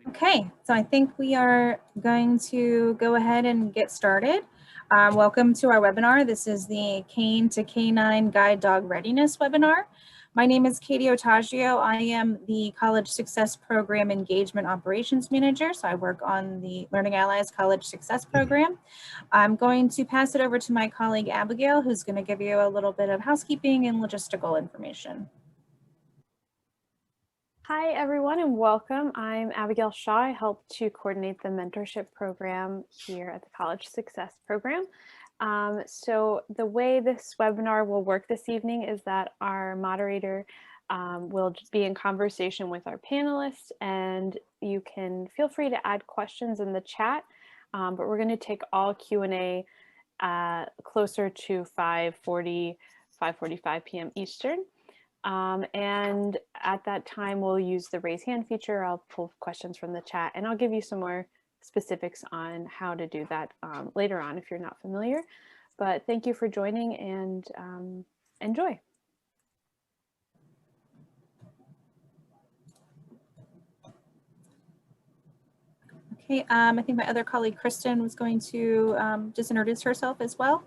Okay, so I think we are going to go ahead and get started. Welcome to our webinar. This is the Cane to Canine Guide Dog Readiness webinar. My name is Katie Otaggio. I am the College Success Program Engagement Operations Manager, so I work on the Learning Allies College Success Program. I'm going to pass it over to my colleague Abigail, who's going to give you a little bit of housekeeping and logistical information. Hi, everyone, and welcome. I'm Abigail Shaw. I help to coordinate the mentorship program here at the College Success Program. So the way this webinar will work this evening is that our moderator will just be in conversation with our panelists, and you can feel free to add questions in the chat, but we're going to take all Q&A closer to 5:45 p.m. Eastern. And at that time, we'll use the raise hand feature. I'll pull questions from the chat, and I'll give you some more specifics on how to do that later on if you're not familiar. But thank you for joining, and enjoy. Okay, I think my other colleague, Kristen, was going to just introduce herself as well.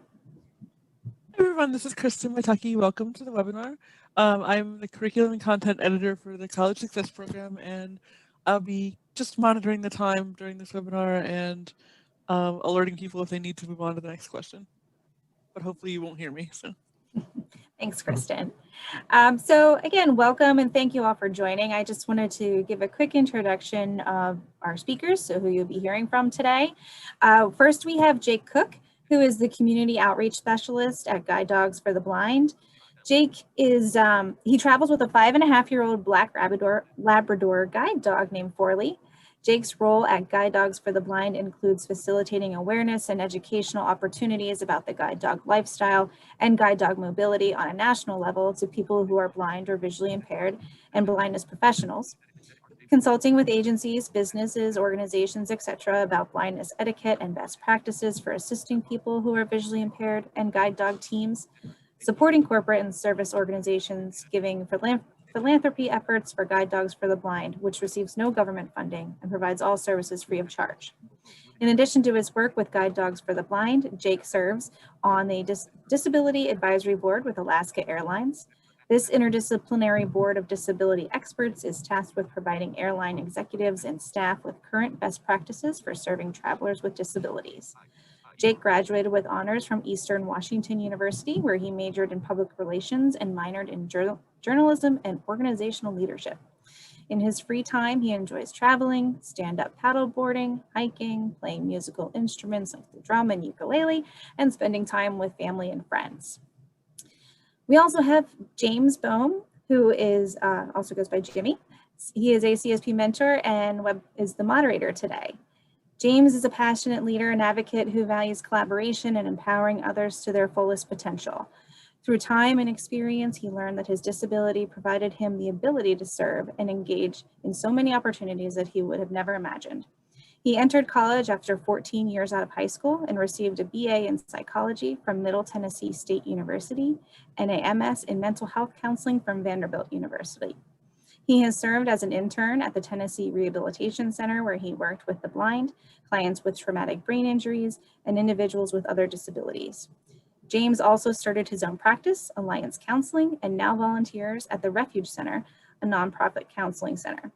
Hey everyone, this is Kristen Mataki. Welcome to the webinar. I'm the curriculum and content editor for the College Success Program, and I'll be just monitoring the time during this webinar and alerting people if they need to move on to the next question. But hopefully you won't hear me. So. Thanks, Kristen. So again, welcome and thank you all for joining. I just wanted to give a quick introduction of our speakers, so who you'll be hearing from today. First, we have Jake Koch, who is the Community Outreach Specialist at Guide Dogs for the Blind. Jake is, he travels with a 5.5-year-old Black Labrador guide dog named Forley. Jake's role at Guide Dogs for the Blind includes facilitating awareness and educational opportunities about the guide dog lifestyle and guide dog mobility on a national level to people who are blind or visually impaired and blindness professionals. Consulting with agencies, businesses, organizations, etc. about blindness etiquette and best practices for assisting people who are visually impaired and guide dog teams, supporting corporate and service organizations, giving philanthropy efforts for Guide Dogs for the Blind, which receives no government funding and provides all services free of charge. In addition to his work with Guide Dogs for the Blind, Jake serves on the Disability Advisory Board with Alaska Airlines. This interdisciplinary board of disability experts is tasked with providing airline executives and staff with current best practices for serving travelers with disabilities. Jake graduated with honors from Eastern Washington University, where he majored in public relations and minored in journalism and organizational leadership. In his free time, he enjoys traveling, stand-up paddleboarding, hiking, playing musical instruments like the drum and ukulele, and spending time with family and friends. We also have James Boehm, who is also goes by Jimmy. He is a CSP mentor and is the moderator today. James is a passionate leader and advocate who values collaboration and empowering others to their fullest potential. Through time and experience, he learned that his disability provided him the ability to serve and engage in so many opportunities that he would have never imagined. He entered college after 14 years out of high school and received a BA in psychology from Middle Tennessee State University and a MS in mental health counseling from Vanderbilt University. He has served as an intern at the Tennessee Rehabilitation Center, where he worked with the blind, clients with traumatic brain injuries, and individuals with other disabilities. James also started his own practice, Alliance Counseling, and now volunteers at the Refuge Center, a nonprofit counseling center.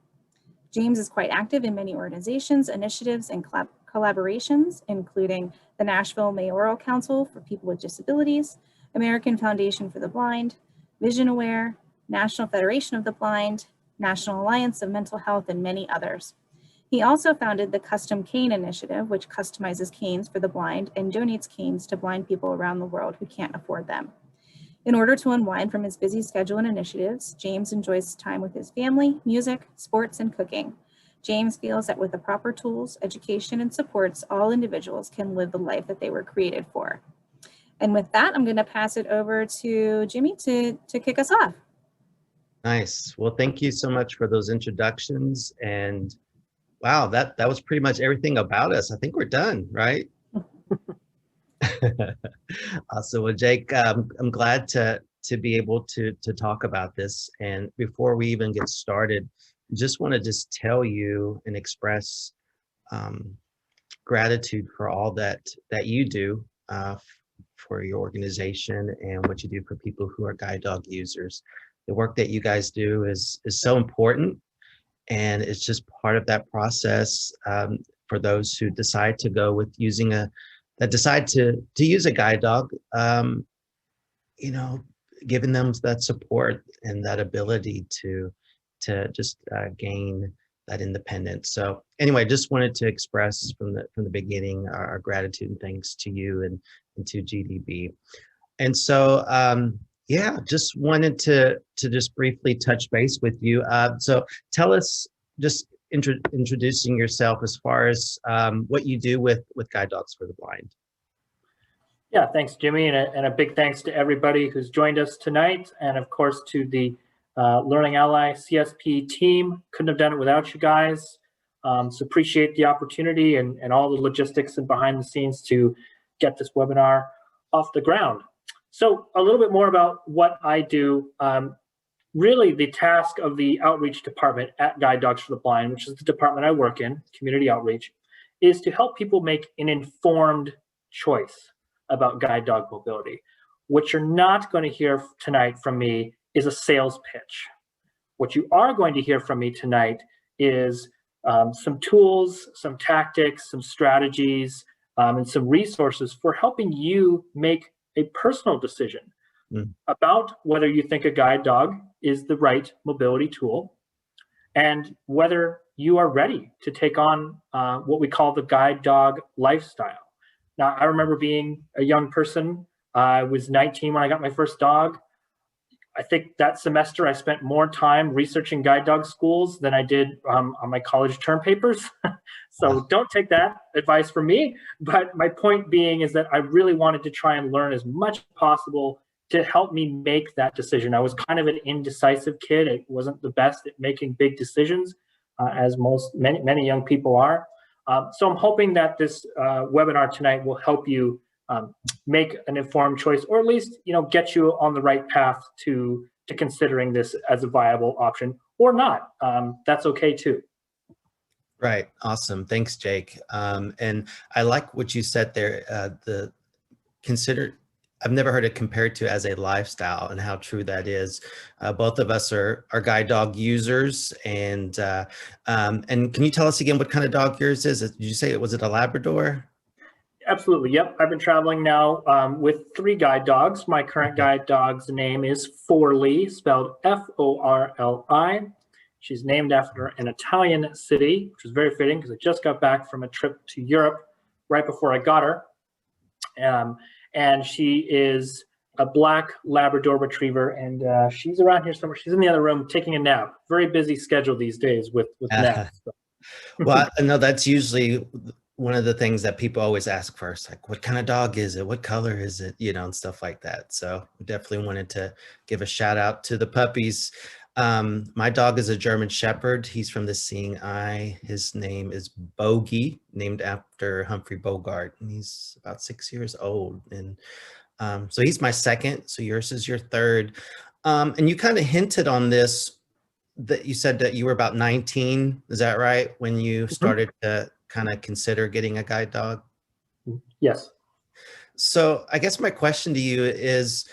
James is quite active in many organizations, initiatives, and collaborations, including the Nashville Mayoral Council for People with Disabilities, American Foundation for the Blind, Vision Aware, National Federation of the Blind, National Alliance of Mental Health, and many others. He also founded the Custom Cane Initiative, which customizes canes for the blind and donates canes to blind people around the world who can't afford them. In order to unwind from his busy schedule and initiatives, James enjoys time with his family, music, sports, and cooking. James feels that with the proper tools, education, and supports, all individuals can live the life that they were created for. And with that, I'm going to pass it over to Jimmy to kick us off. Nice. Well, thank you so much for those introductions. And wow, that was pretty much everything about us. I think we're done, right? Awesome. Well, Jake, I'm glad to to be able to talk about this. And before we even get started, just want to just tell you and express gratitude for all that you do for your organization and what you do for people who are guide dog users. The work that you guys do is so important, and it's just part of that process for those who decide to go with using that decide to use a guide dog. You know, giving them that support and that ability to just gain that independence. So anyway, just wanted to express from the beginning our gratitude and thanks to you and to GDB. And so yeah, just wanted to just briefly touch base with you. So tell us, just introducing yourself as far as what you do with Guide Dogs for the Blind. Yeah, thanks, Jimmy, and a big thanks to everybody who's joined us tonight, and of course to the Learning Ally CSP team. Couldn't have done it without you guys. So appreciate the opportunity and all the logistics and behind the scenes to get this webinar off the ground. So a little bit more about what I do. Really, the task of the outreach department at Guide Dogs for the Blind, which is the department I work in, community outreach, is to help people make an informed choice about guide dog mobility. What you're not going to hear tonight from me is a sales pitch. What you are going to hear from me tonight is some tools, some tactics, some strategies, and some resources for helping you make a personal decision about whether you think a guide dog is the right mobility tool and whether you are ready to take on what we call the guide dog lifestyle. Now, I remember being a young person. I was 19 when I got my first dog. I think that semester I spent more time researching guide dog schools than I did on my college term papers. So don't take that advice from me. But my point being is that I really wanted to try and learn as much as possible to help me make that decision. I was kind of an indecisive kid. I wasn't the best at making big decisions, as many young people are. So I'm hoping that this webinar tonight will help you make an informed choice, or at least get you on the right path to considering this as a viable option, or not. That's okay too. Right. Awesome. Thanks, Jake. And I like what you said there. I've never heard it compared to as a lifestyle, and how true that is. Both of us are guide dog users, and can you tell us again what kind of dog yours is? Did you say was it a Labrador? Absolutely. Yep. I've been traveling now with 3 guide dogs. My current guide dog's name is Forli, spelled F-O-R-L-I. She's named after an Italian city, which is very fitting because I just got back from a trip to Europe right before I got her. And she is a black Labrador retriever, and she's around here somewhere. She's in the other room taking a nap. Very busy schedule these days with naps. So. Well, I know that's usually one of the things that people always ask first, like, what kind of dog is it? What color is it? And stuff like that. So we definitely wanted to give a shout out to the puppies. My dog is a German Shepherd. He's from the Seeing Eye. His name is Bogey, named after Humphrey Bogart. And he's about 6 years old. And so he's my second. So yours is your third. And you kind of hinted on this, that you said that you were about 19. Is that right? When you started to kind of consider getting a guide dog? Yes. So I guess my question to you is,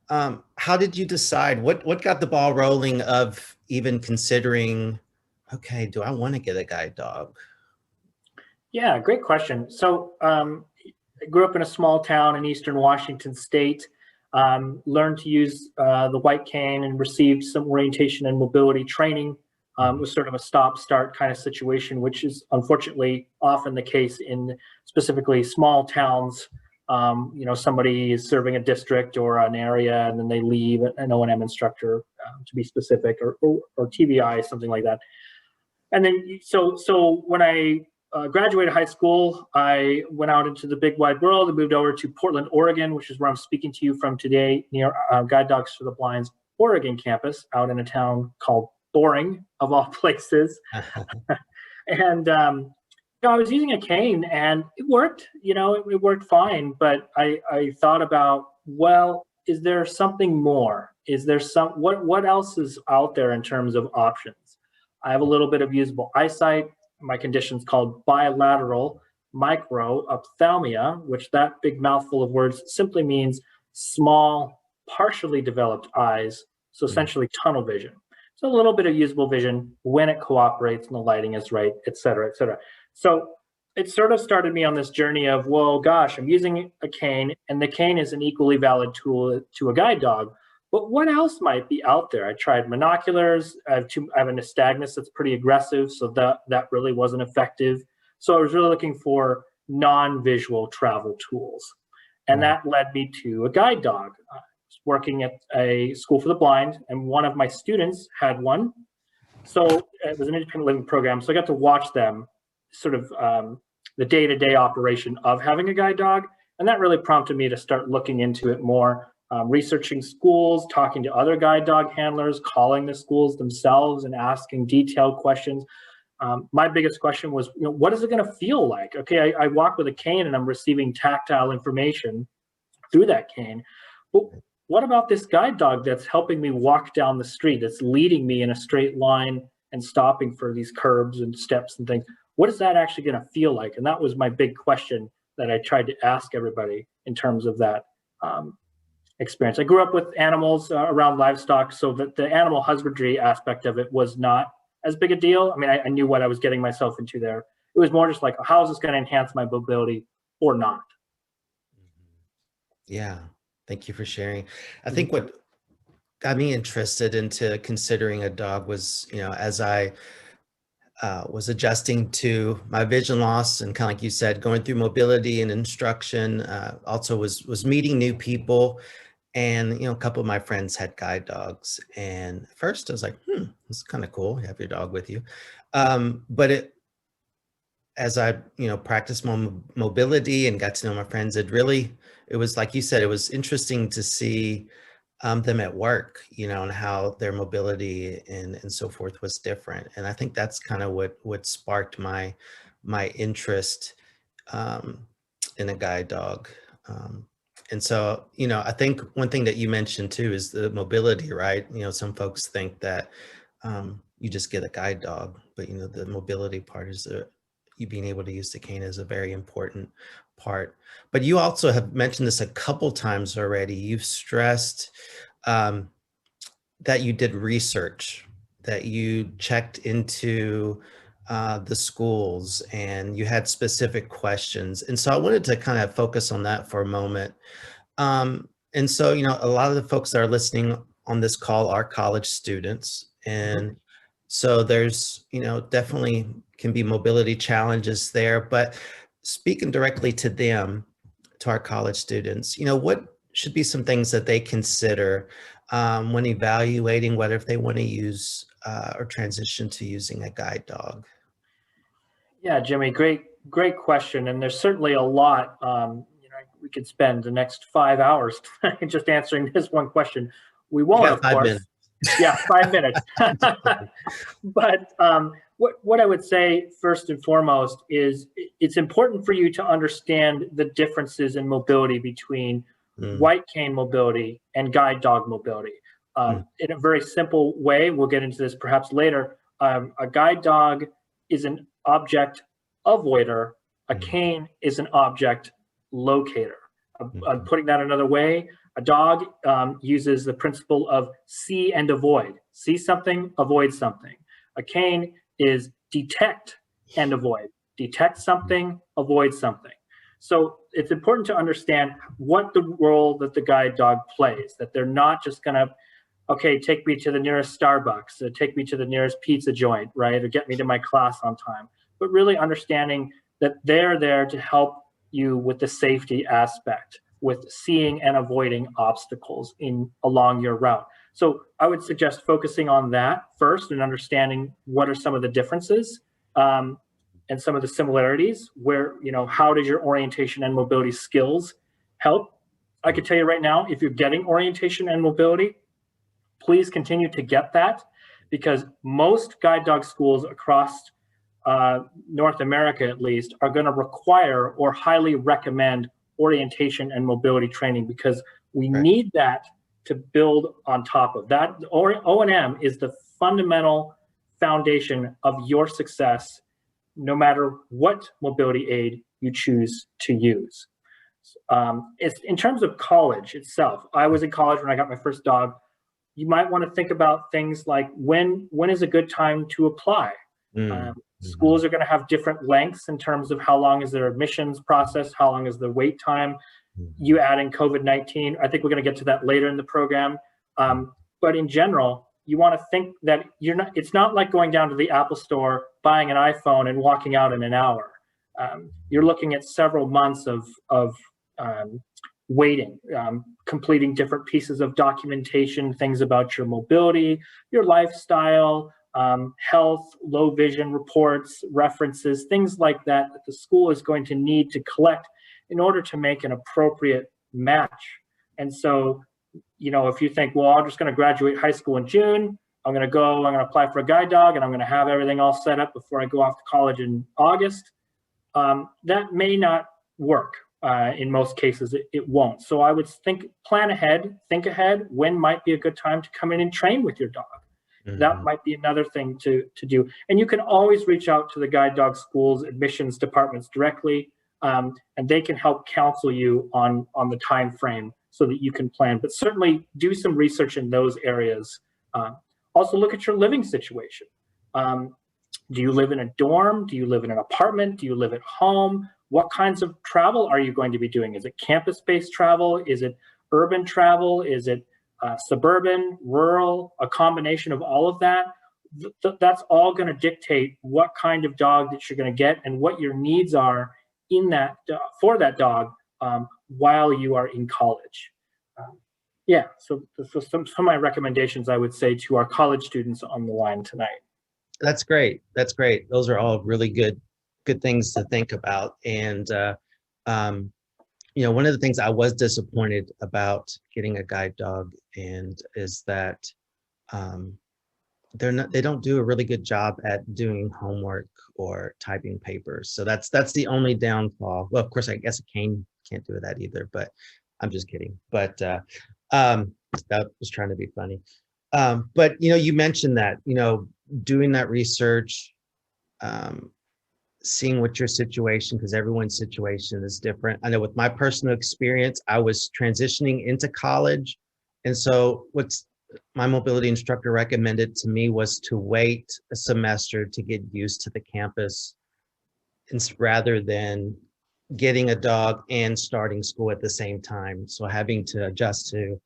how did you decide? What got the ball rolling of even considering, okay, do I want to get a guide dog? Yeah, great question. So I grew up in a small town in eastern Washington state, learned to use the white cane and received some orientation and mobility training. It was sort of a stop-start kind of situation, which is unfortunately often the case in specifically small towns. Somebody is serving a district or an area, and then they leave an O&M instructor, to be specific, or TBI, something like that. And then, so when I graduated high school, I went out into the big wide world and moved over to Portland, Oregon, which is where I'm speaking to you from today, near Guide Dogs for the Blind's Oregon campus, out in a town called Boring, of all places. And I was using a cane, and it worked. It worked fine. But I thought about, well, is there something more? Is there what else is out there in terms of options? I have a little bit of usable eyesight. My condition's called bilateral microphthalmia, which that big mouthful of words simply means small, partially developed eyes. So essentially tunnel vision. So a little bit of usable vision when it cooperates and the lighting is right, et cetera, et cetera. So it sort of started me on this journey of, well, gosh, I'm using a cane, and the cane is an equally valid tool to a guide dog. But what else might be out there? I tried monoculars. I have a nystagmus that's pretty aggressive, so that really wasn't effective. So I was really looking for non-visual travel tools. And that led me to a guide dog. I was working at a school for the blind, and one of my students had one. So it was an independent living program. So I got to watch them sort of the day-to-day operation of having a guide dog. And that really prompted me to start looking into it more, researching schools, talking to other guide dog handlers, calling the schools themselves and asking detailed questions. My biggest question was, what is it going to feel like? Okay, I walk with a cane and I'm receiving tactile information through that cane. But what about this guide dog that's helping me walk down the street, that's leading me in a straight line and stopping for these curbs and steps and things? What is that actually going to feel like? And that was my big question that I tried to ask everybody in terms of that experience. I grew up with animals around livestock, so that the animal husbandry aspect of it was not as big a deal. I mean, I knew what I was getting myself into there. It was more just like, how is this going to enhance my mobility or not? Yeah, thank you for sharing. I think what got me interested into considering a dog was, as I was adjusting to my vision loss and kind of like you said, going through mobility and instruction, also was meeting new people. And, a couple of my friends had guide dogs. And at first I was like, it's kind of cool. You have your dog with you. But as I, practiced more mobility and got to know my friends, it was like you said, it was interesting to see them at work, and how their mobility and so forth was different. And I think that's kind of what sparked my interest in a guide dog. And so, I think one thing that you mentioned too is the mobility, right? Some folks think that you just get a guide dog, but the mobility part is you being able to use the cane is a very important part. But you also have mentioned this a couple times already. You've stressed that you did research, that you checked into the schools and you had specific questions. And so I wanted to kind of focus on that for a moment. And so, a lot of the folks that are listening on this call are college students. And so there's, definitely can be mobility challenges there, but speaking directly to them, to our college students, what should be some things that they consider when evaluating whether if they want to use or transition to using a guide dog? Yeah, Jimmy, great question. And there's certainly a lot. We could spend the next 5 hours just answering this one question. We won't, of course. Minutes. Yeah, 5 minutes. But what I would say first and foremost is it's important for you to understand the differences in mobility between white cane mobility and guide dog mobility. In a very simple way, we'll get into this perhaps later, a guide dog is an object avoider, a cane is an object locator. I'm putting that another way. A dog uses the principle of see and avoid. See something, avoid something. A cane is detect and avoid. Detect something, avoid something. So it's important to understand what the role that the guide dog plays, that they're not just going to, okay, take me to the nearest Starbucks, take me to the nearest pizza joint, right, or get me to my class on time, but really understanding that they're there to help you with the safety aspect, with seeing and avoiding obstacles along your route. So I would suggest focusing on that first and understanding what are some of the differences and some of the similarities where, how does your orientation and mobility skills help? I can tell you right now, if you're getting orientation and mobility, please continue to get that, because most guide dog schools across North America, at least, are going to require or highly recommend orientation and mobility training, because We Right. need that to build on top of that. O&M is the fundamental foundation of your success, no matter what mobility aid you choose to use. It's in terms of college itself. I was in college when I got my first dog. You might want to think about things like when is a good time to apply. Schools are going to have different lengths in terms of how long is their admissions process, how long is the wait time. You add in COVID-19. I think we're going to get to that later in the program. But in general, you want to think that it's not like going down to the Apple store, buying an iPhone and walking out in an hour. You're looking at several months of waiting, completing different pieces of documentation, things about your mobility, your lifestyle, health, low vision reports, references, things like that the school is going to need to collect in order to make an appropriate match. And so, if you think, well, I'm just going to graduate high school in June, I'm going to apply for a guide dog, and I'm going to have everything all set up before I go off to college in August, that may not work. In most cases, it won't. So I would plan ahead, think ahead, when might be a good time to come in and train with your dog. That might be another thing to do. And you can always reach out to the guide dog schools, admissions departments directly, and they can help counsel you on the time frame so that you can plan. But certainly do some research in those areas. Also look at your living situation. Do you live in a dorm? Do you live in an apartment? Do you live at home? What kinds of travel are you going to be doing? Is it campus-based travel? Is it urban travel? Is it suburban, rural, a combination of all of that? That's all going to dictate what kind of dog that you're going to get and what your needs are for that dog while you are in college. So some of my recommendations I would say to our college students on the line tonight. That's great. Those are all really good things to think about. And one of the things I was disappointed about getting a guide dog is that they don't do a really good job at doing homework or typing papers. So that's the only downfall. Well, of course, I guess a cane can't do that either, but I'm just kidding. But that was trying to be funny. But you mentioned that, doing that research, seeing what your situation, because everyone's situation is different. I know with my personal experience, I was transitioning into college. And so what's my mobility instructor recommended to me was to wait a semester to get used to the campus rather than getting a dog and starting school at the same time. So having to adjust to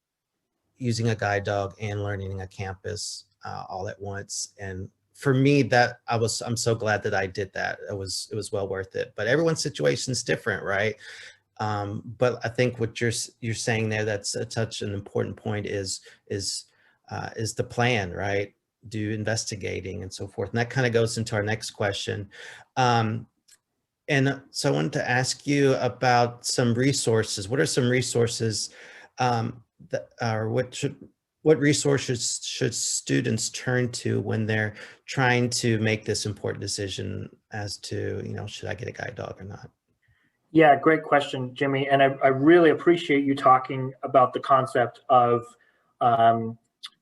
using a guide dog and learning a campus all at once. And for me, I'm so glad that I did that. It was well worth it. But everyone's situation is different, right? But I think what you're saying there, that's such an important point is the plan, right? Do investigating and so forth. And that kind of goes into our next question. And so I wanted to ask you about some resources. What are some resources what resources should students turn to when they're trying to make this important decision as to, should I get a guide dog or not? Yeah, great question, Jimmy. And I really appreciate you talking about the concept of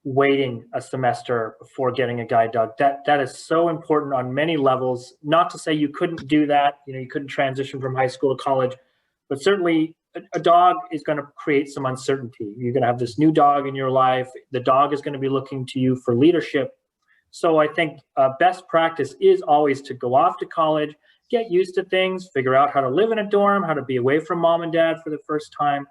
waiting a semester before getting a guide dog. That is so important on many levels. Not to say you couldn't do that, you couldn't transition from high school to college, but certainly a dog is going to create some uncertainty. You're going to have this new dog in your life. The dog is going to be looking to you for leadership. So I think best practice is always to go off to college, get used to things, figure out how to live in a dorm, how to be away from mom and dad for the first time.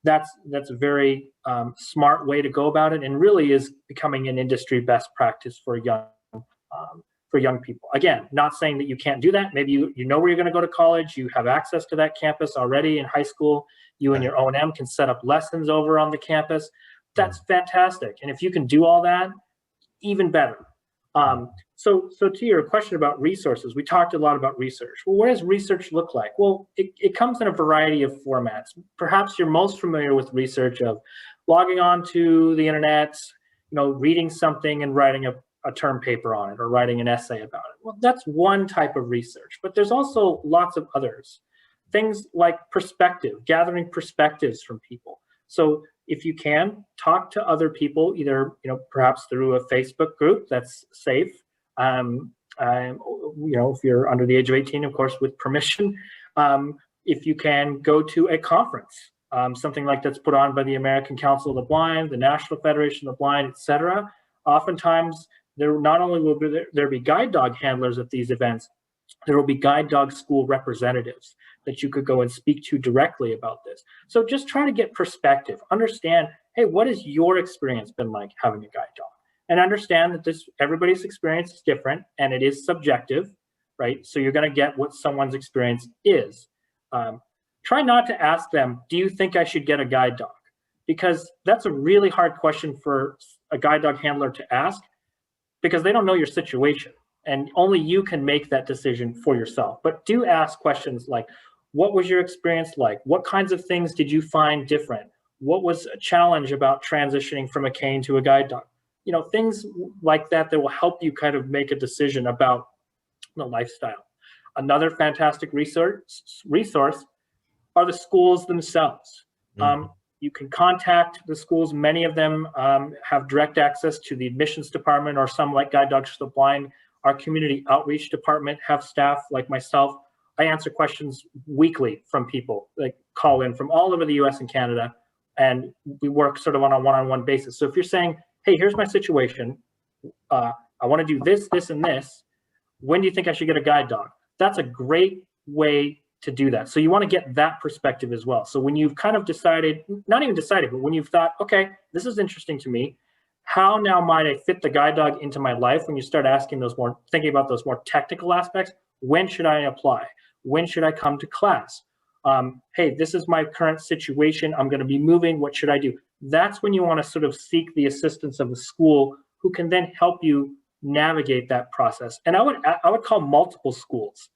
That's a very smart way to go about it, and really is becoming an industry best practice for young people. Again, not saying that you can't do that. Maybe you know where you're going to go to college. You have access to that campus already in high school. You and your O&M can set up lessons over on the campus. That's fantastic. And if you can do all that, even better. So to your question about resources, we talked a lot about research. Well, what does research look like? Well, it comes in a variety of formats. Perhaps you're most familiar with research of logging on to the internet, reading something and writing a term paper on it or writing an essay about it. Well, that's one type of research, but there's also lots of others. Things like perspective, gathering perspectives from people. So if you can, talk to other people, either, perhaps through a Facebook group that's safe. If you're under the age of 18, of course, with permission. If you can go to a conference, something like that's put on by the American Council of the Blind, the National Federation of the Blind, etc. Oftentimes, there not only will there be guide dog handlers at these events, there will be guide dog school representatives that you could go and speak to directly about this. So just try to get perspective, understand, hey, what has your experience been like having a guide dog? And understand that everybody's experience is different and it is subjective, right? So you're going to get what someone's experience is. Try not to ask them, do you think I should get a guide dog? Because that's a really hard question for a guide dog handler to ask, because they don't know your situation and only you can make that decision for yourself. But do ask questions like, what was your experience like? What kinds of things did you find different? What was a challenge about transitioning from a cane to a guide dog? Things like that will help you kind of make a decision about the lifestyle. Another fantastic resource are the schools themselves. You can contact the schools. Many of them have direct access to the admissions department, or some, like Guide Dogs for the Blind. Our community outreach department have staff like myself. I answer questions weekly from people that call in from all over the US and Canada, and we work sort of on a one-on-one basis. So if you're saying, hey, here's my situation, I want to do this, this, and this, when do you think I should get a guide dog? That's a great way to do that. So you want to get that perspective as well. So when you've kind of decided, not even decided, but when you've thought, okay, this is interesting to me, how now might I fit the guide dog into my life? When you start asking thinking about those more technical aspects, when should I apply? When should I come to class? Hey, this is my current situation. I'm going to be moving. What should I do? That's when you want to sort of seek the assistance of a school who can then help you navigate that process. And I would call multiple schools.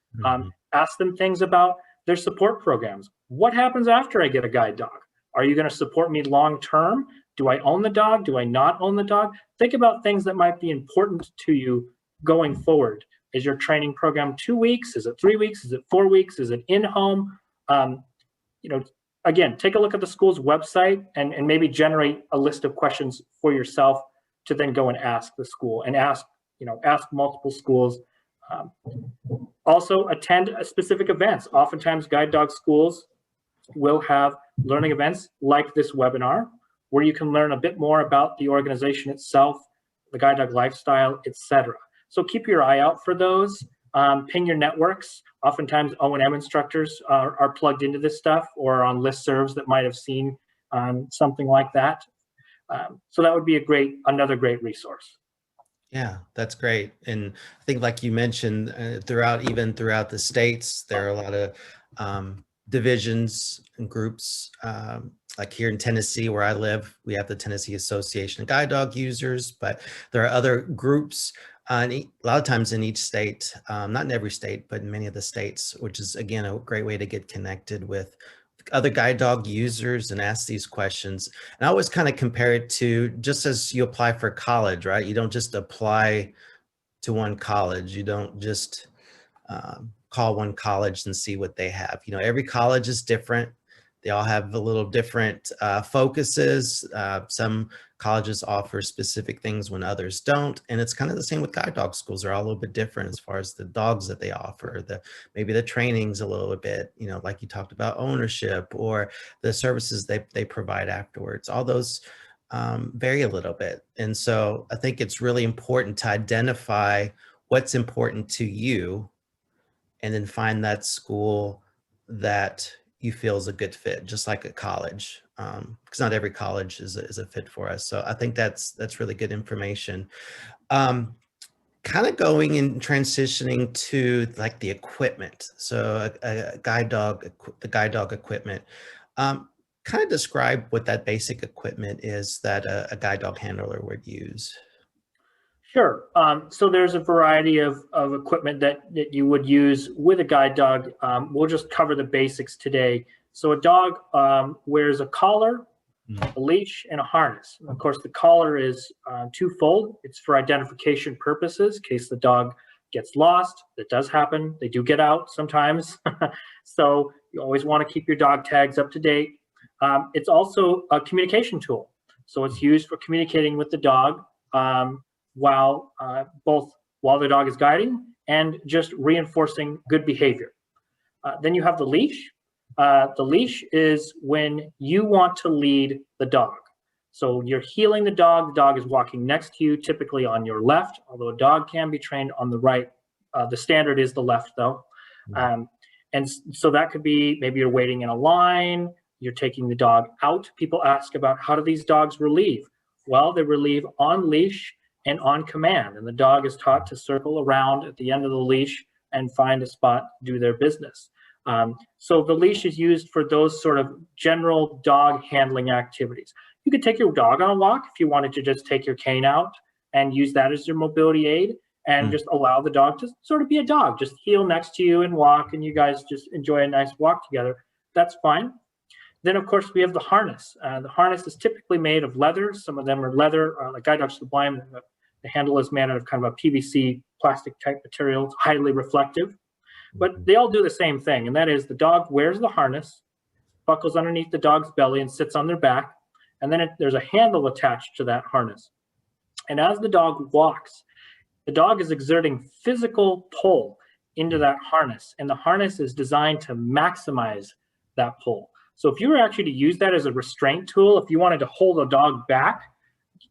Ask them things about their support programs. What happens after I get a guide dog? Are you going to support me long term? Do I own the dog? Do I not own the dog? Think about things that might be important to you going forward. Is your training program 2 weeks? Is it 3 weeks? Is it 4 weeks? Is it in-home? Again, take a look at the school's website and maybe generate a list of questions for yourself to then go and ask the school, and ask multiple schools. Also attend specific events. Oftentimes guide dog schools will have learning events like this webinar, where you can learn a bit more about the organization itself, the guide dog lifestyle, etc. So keep your eye out for those. Ping your networks. Oftentimes O&M instructors are plugged into this stuff, or on listservs that might have seen something like that. So that would be another great resource. Yeah, that's great. And I think, like you mentioned, throughout the states, there are a lot of divisions and groups. Like here in Tennessee, where I live, we have the Tennessee Association of Guide Dog Users, but there are other groups a lot of times in each state, not in every state, but in many of the states, which is, again, a great way to get connected with other guide dog users and ask these questions. And I always kind of compare it to just as you apply for college, right? You don't just apply to one college. You don't just call one college and see what they have. Every college is different. They all have a little different focuses. Some colleges offer specific things when others don't. And it's kind of the same with guide dog schools. They're all a little bit different as far as the dogs that they offer. Maybe the training's a little bit, like you talked about, ownership, or the services they provide afterwards. All those vary a little bit. And so I think it's really important to identify what's important to you, and then find that school that you feel is a good fit, just like a college, because not every college is a fit for us. So I think that's really good information. Kind of going and transitioning to like the equipment. So the guide dog equipment. Kind of describe what that basic equipment is that a guide dog handler would use. Sure. So there's a variety of equipment that you would use with a guide dog. We'll just cover the basics today. So a dog wears a collar, a leash, and a harness. And of course, the collar is twofold. It's for identification purposes, in case the dog gets lost. That does happen. They do get out sometimes. So you always want to keep your dog tags up to date. It's also a communication tool. So it's used for communicating with the dog while the dog is guiding and just reinforcing good behavior. Then you have the leash. The leash is when you want to lead the dog. So you're heeling the dog is walking next to you, typically on your left, although a dog can be trained on the right. The standard is the left though. And so that could be, maybe you're waiting in a line, you're taking the dog out. People ask about, how do these dogs relieve? Well, they relieve on leash and on command, and the dog is taught to circle around at the end of the leash and find a spot, do their business. So the leash is used for those sort of general dog handling activities. You could take your dog on a walk if you wanted to just take your cane out and use that as your mobility aid and just allow the dog to sort of be a dog, just heel next to you and walk, and you guys just enjoy a nice walk together. That's fine. Then, of course, we have the harness. The harness is typically made of leather. Some of them are leather, like Guide Dogs to the Blind. The handle is made out of kind of a PVC plastic type material. It's highly reflective. But they all do the same thing, and that is the dog wears the harness, buckles underneath the dog's belly and sits on their back, and then there's a handle attached to that harness. And as the dog walks, the dog is exerting physical pull into that harness, and the harness is designed to maximize that pull. So if you were actually to use that as a restraint tool, if you wanted to hold a dog back,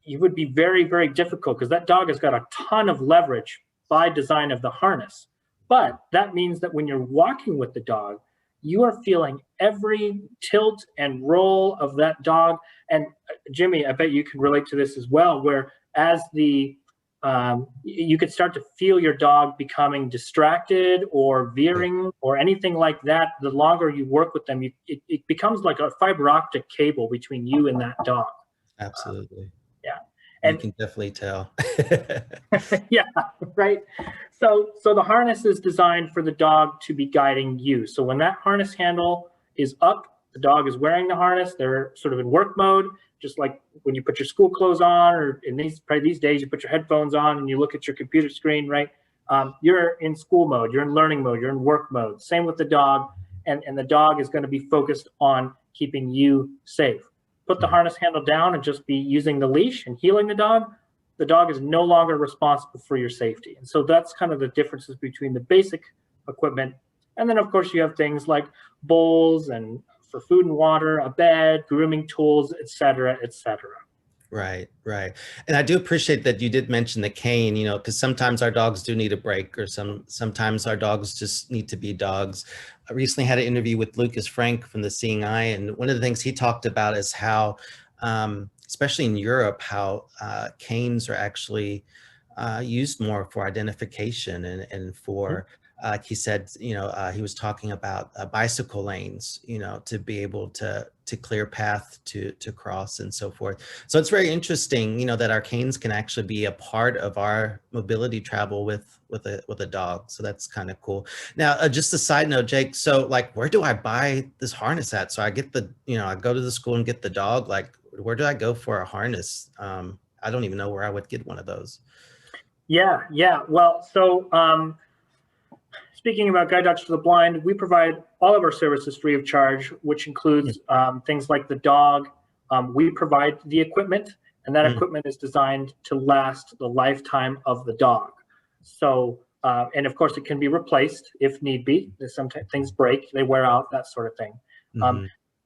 it would be very, very difficult because that dog has got a ton of leverage by design of the harness. But that means that when you're walking with the dog, you are feeling every tilt and roll of that dog. And Jimmy, I bet you can relate to this as well, where as you could start to feel your dog becoming distracted or veering or anything like that. The longer you work with them, it becomes like a fiber optic cable between you and that dog. Absolutely. Yeah. And And you can definitely tell. yeah, right. So the harness is designed for the dog to be guiding you. So when that harness handle is up, the dog is wearing the harness. They're sort of in work mode, just like when you put your school clothes on, or probably these days you put your headphones on and you look at your computer screen, right? You're in school mode, you're in learning mode, you're in work mode. Same with the dog, and the dog is going to be focused on keeping you safe. Put the harness handle down and just be using the leash and heeling the dog is no longer responsible for your safety. And so that's kind of the differences between the basic equipment. And then of course you have things like bowls and for food and water, a bed, grooming tools, et cetera, et cetera. Right, right. And I do appreciate that you did mention the cane, because sometimes our dogs do need a break, or sometimes our dogs just need to be dogs. I recently had an interview with Lucas Frank from the Seeing Eye, and one of the things he talked about is how, especially in Europe, how canes are actually used more for identification and for, like he said, he was talking about bicycle lanes, to be able to clear path to cross and so forth. So it's very interesting, that our canes can actually be a part of our mobility travel with a dog. So that's kind of cool. Now, just a side note, Jake, so like, where do I buy this harness at? So I get I go to the school and get the dog, like, where do I go for a harness? I don't even know where I would get one of those. Yeah. Well, so speaking about Guide Dogs to the Blind, we provide all of our services free of charge, which includes things like the dog. We provide the equipment, and that equipment is designed to last the lifetime of the dog. So, and of course, it can be replaced if need be. Sometimes things break, they wear out, that sort of thing.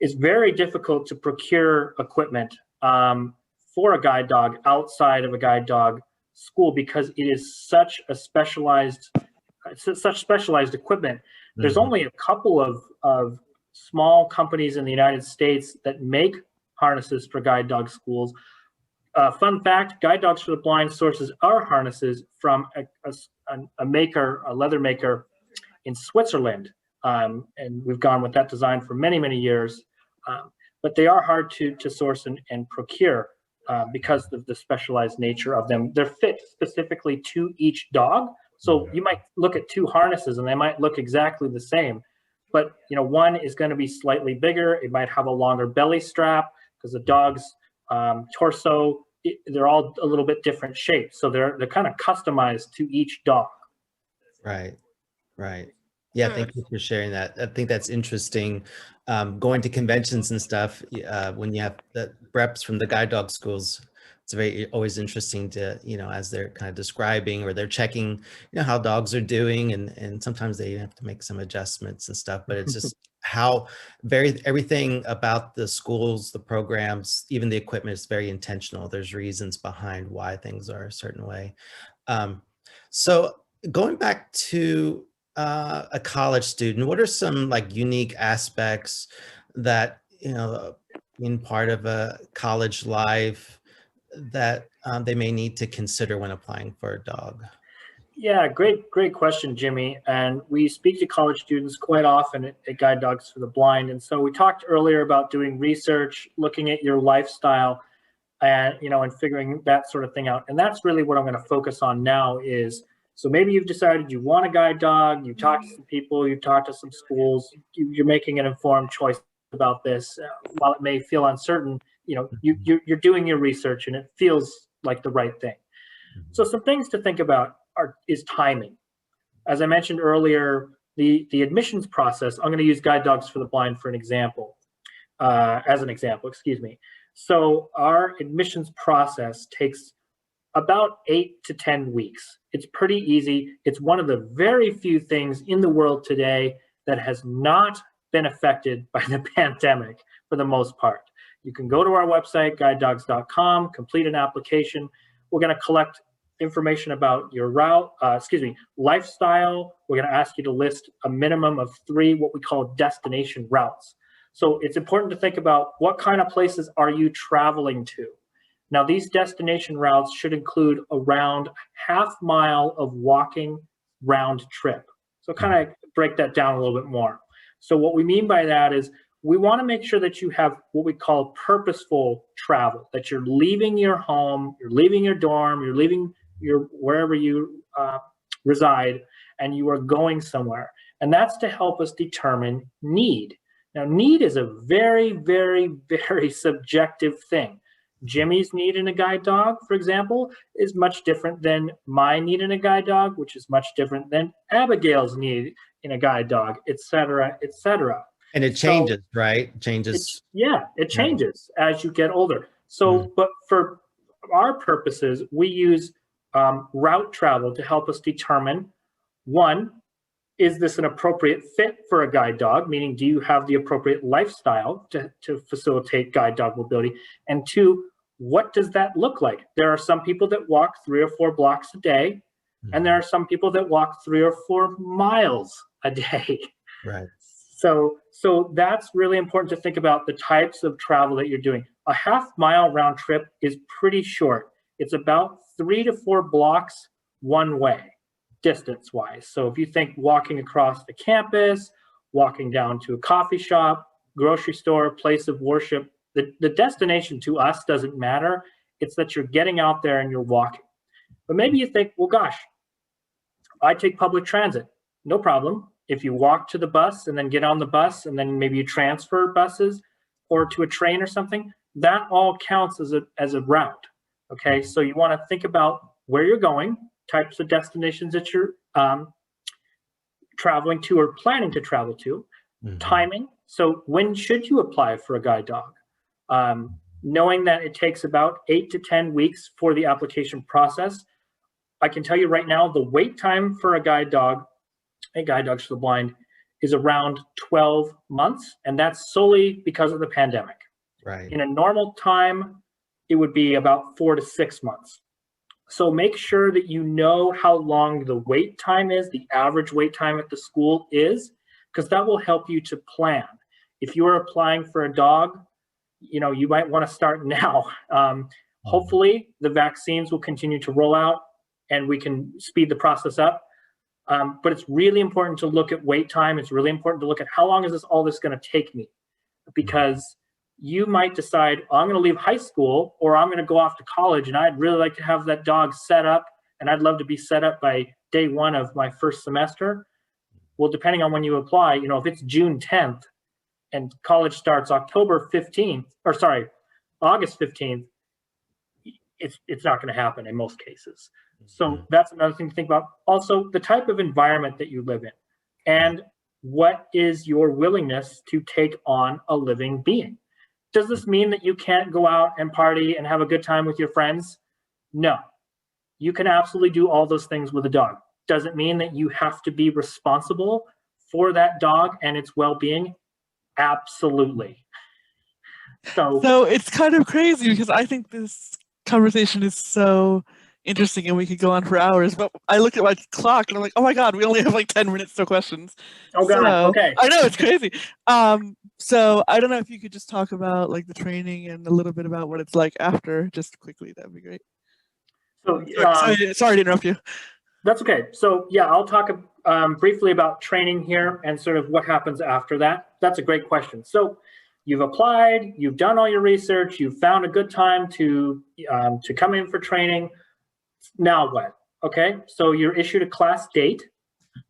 It's very difficult to procure equipment for a guide dog outside of a guide dog school because it is such specialized equipment. There's only a couple of small companies in the United States that make harnesses for guide dog schools. Fun fact, Guide Dogs for the Blind sources our harnesses from a leather maker in Switzerland. And we've gone with that design for many, many years. But they are hard to source and procure because of the specialized nature of them. They're fit specifically to each dog. So you might look at two harnesses and they might look exactly the same, but one is going to be slightly bigger. It might have a longer belly strap because the dog's torso, they're all a little bit different shapes. So they're kind of customized to each dog. Right. Yeah, thank you for sharing that. I think that's interesting. Going to conventions and stuff, when you have the reps from the guide dog schools, it's always interesting to, as they're kind of describing or they're checking, how dogs are doing, and sometimes they have to make some adjustments and stuff, but it's just how everything about the schools, the programs, even the equipment is very intentional. There's reasons behind why things are a certain way. So going back to a college student, what are some like unique aspects that, in part of a college life that they may need to consider when applying for a dog? Yeah, great question, Jimmy. And we speak to college students quite often at Guide Dogs for the Blind. And so we talked earlier about doing research, looking at your lifestyle, and and figuring that sort of thing out. And that's really what I'm going to focus on now is, so maybe you've decided you want a guide dog, you talked to some people, you talked to some schools, you're making an informed choice about this. While it may feel uncertain, you're doing your research and it feels like the right thing. So some things to think about is timing. As I mentioned earlier, the admissions process, I'm going to use Guide Dogs for the Blind for an example, as an example, excuse me. So our admissions process takes about 8 to 10 weeks. It's pretty easy. It's one of the very few things in the world today that has not been affected by the pandemic for the most part. You can go to our website, guidedogs.com, complete an application. We're going to collect information about your lifestyle. We're going to ask you to list a minimum of 3 what we call destination routes. So it's important to think about what kind of places are you traveling to. Now, these destination routes should include around half mile of walking round trip. So kind of break that down a little bit more. So what we mean by that is we want to make sure that you have what we call purposeful travel, that you're leaving your home, you're leaving your dorm, you're leaving wherever you reside, and you are going somewhere. And that's to help us determine need. Now, need is a very, very, very subjective thing. Jimmy's need in a guide dog, for example, is much different than my need in a guide dog, which is much different than Abigail's need in a guide dog, et cetera, et cetera. And it changes, right? It changes as you get older. So, but for our purposes, we use route travel to help us determine, one, is this an appropriate fit for a guide dog? Meaning, do you have the appropriate lifestyle to facilitate guide dog mobility? And 2, what does that look like? There are some people that walk 3 or 4 blocks a day, and there are some people that walk 3 or 4 miles a day. Right. So that's really important to think about the types of travel that you're doing. A half mile round trip is pretty short. It's about 3 to 4 blocks one way, distance-wise. So if you think walking across the campus, walking down to a coffee shop, grocery store, place of worship, the destination to us doesn't matter. It's that you're getting out there and you're walking. But maybe you think, well, gosh, I take public transit. No problem. If you walk to the bus and then get on the bus and then maybe you transfer buses or to a train or something, that all counts as a route. Okay, so you want to think about where you're going, types of destinations that you're traveling to or planning to travel to, timing. So when should you apply for a guide dog? Knowing that it takes about 8 to 10 weeks for the application process. I can tell you right now, the wait time for a guide dog at Guide Dogs for the Blind is around 12 months, and that's solely because of the pandemic. Right. In a normal time, it would be about 4 to 6 months. So make sure that you know how long the wait time is, the average wait time at the school is, because that will help you to plan. If you are applying for a dog, you might want to start now. Hopefully, the vaccines will continue to roll out and we can speed the process up. But it's really important to look at wait time. It's really important to look at how long is all this going to take me? Because you might decide, I'm going to leave high school or I'm going to go off to college and I'd really like to have that dog set up and I'd love to be set up by day 1 of my first semester. Well, depending on when you apply, if it's June 10th and college starts August 15th, it's not going to happen in most cases. So that's another thing to think about. Also, the type of environment that you live in. And what is your willingness to take on a living being? Does this mean that you can't go out and party and have a good time with your friends? No. You can absolutely do all those things with a dog. Does it mean that you have to be responsible for that dog and its well-being? Absolutely. So it's kind of crazy because I think this conversation is so interesting and we could go on for hours, but I look at my clock and I'm like, oh my God, we only have like 10 minutes for questions. Oh God, okay. I know, it's crazy. So I don't know if you could just talk about like the training and a little bit about what it's like after, just quickly, that'd be great. So sorry to interrupt you. That's okay. So yeah, I'll talk briefly about training here and sort of what happens after that. That's a great question. So you've applied, you've done all your research, you've found a good time to come in for training. Now what? Okay, so you're issued a class date,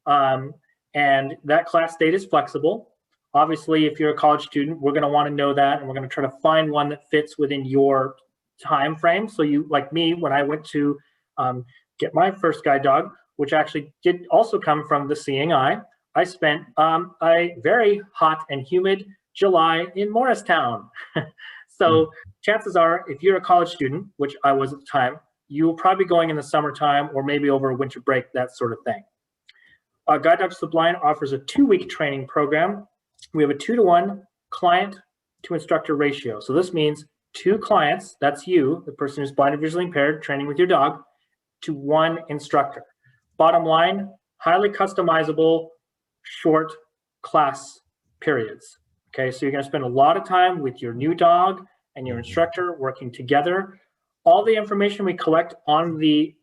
and that class date is flexible. Obviously, if you're a college student, we're going to want to know that, and we're going to try to find one that fits within your time frame. So you, like me, when I went to get my first guide dog, which actually did also come from the Seeing Eye, I spent a very hot and humid July in Morristown. So chances are, if you're a college student, which I was at the time, you'll probably be going in the summertime or maybe over a winter break, that sort of thing. Guide Dogs to the Blind offers a 2-week training program. We have a 2-to-1 client to instructor ratio. So this means 2 clients, that's you, the person who's blind or visually impaired, training with your dog, to 1 instructor. Bottom line, highly customizable, short class periods. Okay, so you're going to spend a lot of time with your new dog and your instructor working together. All the information we collect on the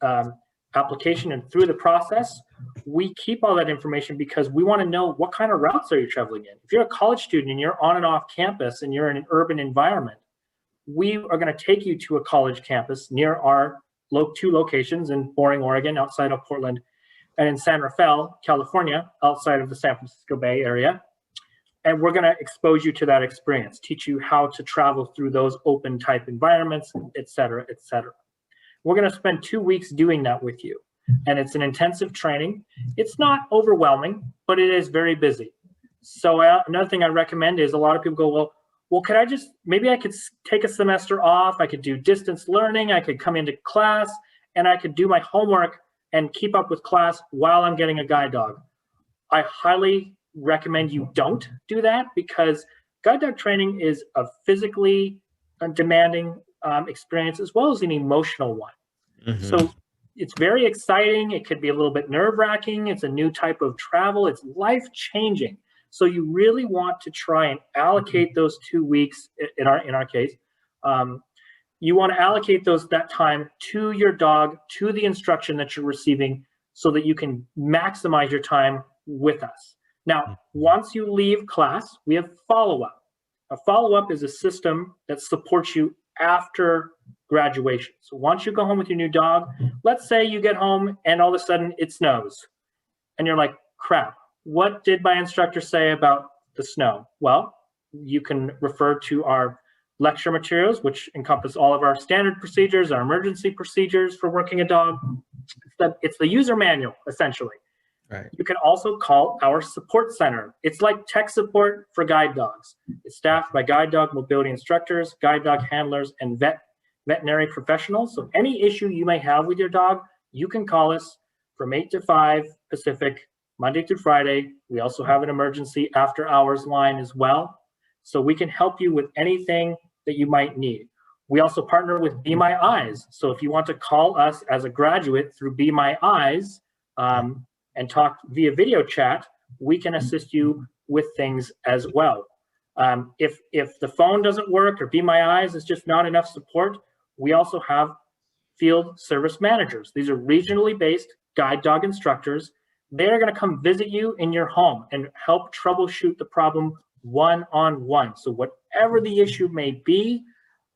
application and through the process, we keep all that information because we want to know what kind of routes are you traveling in. If you're a college student and you're on and off campus and you're in an urban environment, we are going to take you to a college campus near our 2 locations in Boring, Oregon, outside of Portland, and in San Rafael, California, outside of the San Francisco Bay Area. And we're going to expose you to that experience, teach you how to travel through those open type environments, et cetera, et cetera. We're going to spend 2 weeks doing that with you. And it's an intensive training. It's not overwhelming, but it is very busy. So another thing I recommend is a lot of people go, well, could I just, maybe I could take a semester off. I could do distance learning. I could come into class and I could do my homework and keep up with class while I'm getting a guide dog. I highly recommend you don't do that because guide dog training is a physically demanding experience as well as an emotional one. So it's very exciting. It could be a little bit nerve-wracking. It's a new type of travel. It's life-changing. So you really want to try and allocate those 2 weeks in our case. You want to allocate that time to your dog, to the instruction that you're receiving so that you can maximize your time with us. Now, once you leave class, we have follow-up. A follow-up is a system that supports you after graduation. So once you go home with your new dog, let's say you get home and all of a sudden it snows. And you're like, crap, what did my instructor say about the snow? Well, you can refer to our lecture materials, which encompass all of our standard procedures, our emergency procedures for working a dog. It's the user manual, essentially. Right. You can also call our support center. It's like tech support for guide dogs. It's staffed by guide dog mobility instructors, guide dog handlers, and veterinary professionals. So any issue you may have with your dog, you can call us from 8 to 5 Pacific, Monday through Friday. We also have an emergency after hours line as well. So we can help you with anything that you might need. We also partner with Be My Eyes. So if you want to call us as a graduate through Be My Eyes, and talk via video chat, we can assist you with things as well. If the phone doesn't work or Be My Eyes is just not enough support, we also have field service managers. These are regionally based guide dog instructors. They're gonna come visit you in your home and help troubleshoot the problem one-on-one. So whatever the issue may be,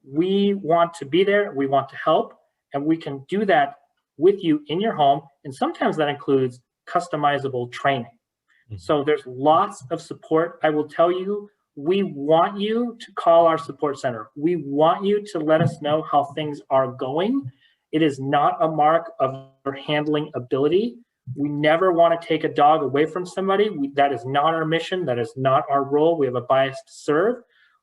we want to be there, we want to help, and we can do that with you in your home. And sometimes that includes customizable training. So there's lots of support. I will tell you, we want you to call our support center. We want you to let us know how things are going. It is not a mark of your handling ability. We never want to take a dog away from somebody. That is not our mission. That is not our role. We have a bias to serve.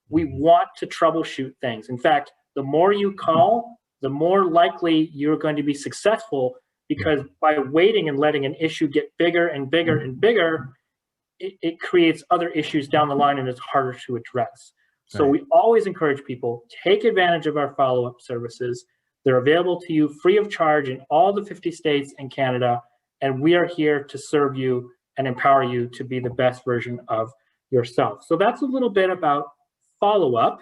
We want to troubleshoot things. In fact, the more you call, the more likely you're going to be successful, because by waiting and letting an issue get bigger and bigger and bigger, it creates other issues down the line and it's harder to address. So we always encourage people, take advantage of our follow-up services. They're available to you free of charge in all the 50 states and Canada, and we are here to serve you and empower you to be the best version of yourself. So that's a little bit about follow-up.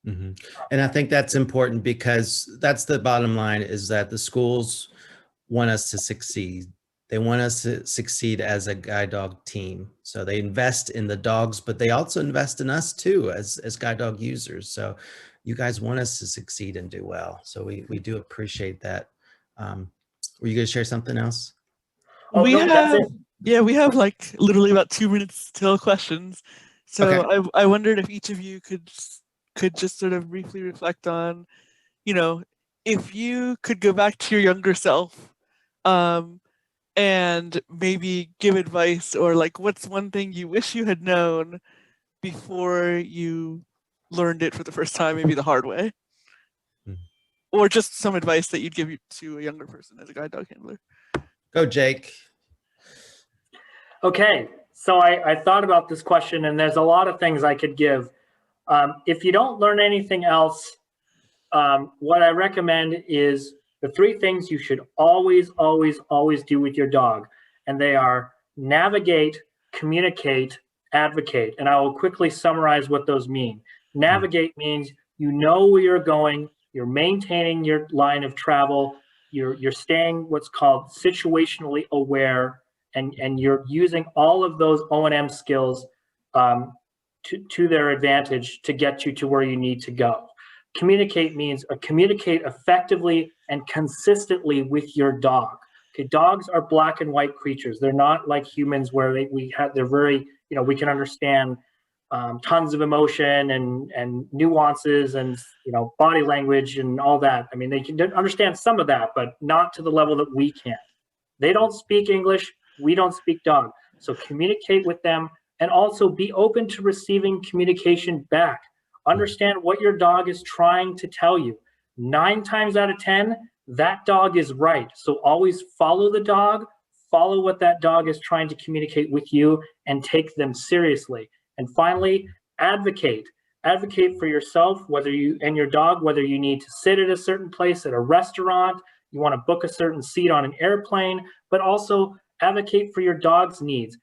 Mm-hmm. And I think that's important, because that's the bottom line, is that the schools want us to succeed. They want us to succeed as a guide dog team. So they invest in the dogs, but they also invest in us too as guide dog users. So you guys want us to succeed and do well. So we do appreciate that. Were you going to share something else? Oh, no, that's it. Yeah, we have like literally about 2 minutes till questions. So Okay. I wondered if each of you could just sort of briefly reflect on, you know, if you could go back to your younger self, and maybe give advice, or like, what's one thing you wish you had known before you learned it for the first time, maybe the hard way, or just some advice that you'd give to a younger person as a guide dog handler. Go, Jake. Okay, so I thought about this question, and there's a lot of things I could give. If you don't learn anything else, what I recommend is the 3 things you should always, always, always do with your dog. And they are navigate, communicate, advocate. And I will quickly summarize what those mean. Navigate means you know where you're going, you're maintaining your line of travel, you're staying what's called situationally aware, and you're using all of those O&M skills to their advantage to get you to where you need to go. Communicate means communicate effectively and consistently with your dog. Okay, dogs are black and white creatures. They're not like humans where they're very, we can understand tons of emotion and nuances and, body language and all that. I mean, they can understand some of that, but not to the level that we can. They don't speak English. We don't speak dog. So communicate with them, and also be open to receiving communication back. Understand what your dog is trying to tell you. 9 times out of 10, that dog is right. So always follow the dog, follow what that dog is trying to communicate with you, and take them seriously. And finally, advocate. Advocate for yourself, whether you and your dog, whether you need to sit at a certain place at a restaurant, you want to book a certain seat on an airplane, but also advocate for your dog's needs.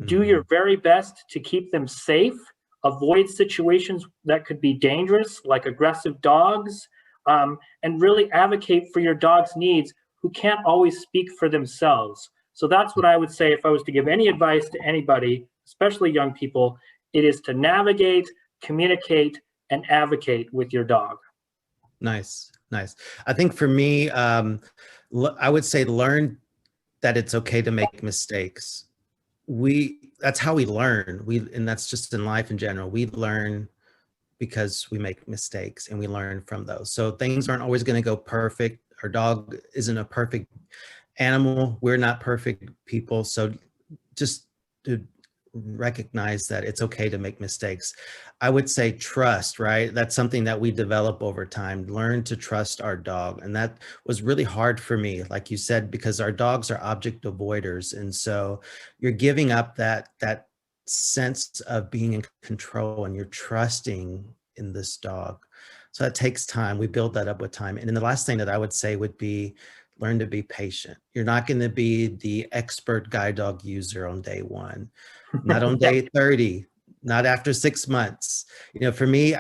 Do your very best to keep them safe. Avoid situations that could be dangerous, like aggressive dogs, and really advocate for your dog's needs, who can't always speak for themselves. So that's what I would say if I was to give any advice to anybody, especially young people. It is to navigate, communicate, and advocate with your dog. Nice, nice. I think for me, I would say learn that it's okay to make mistakes. That's how we learn. And that's just in life in general. We learn because we make mistakes and we learn from those. So things aren't always going to go perfect. Our dog isn't a perfect animal. We're not perfect people. So just to recognize that it's okay to make mistakes. I would say trust, right? That's something that we develop over time. Learn to trust our dog. And that was really hard for me, like you said, because our dogs are object avoiders. And so you're giving up that sense of being in control, and you're trusting in this dog. So that takes time. We build that up with time. And then the last thing that I would say would be learn to be patient. You're not going to be the expert guide dog user on day 1, not on day 30, not after 6 months. For me,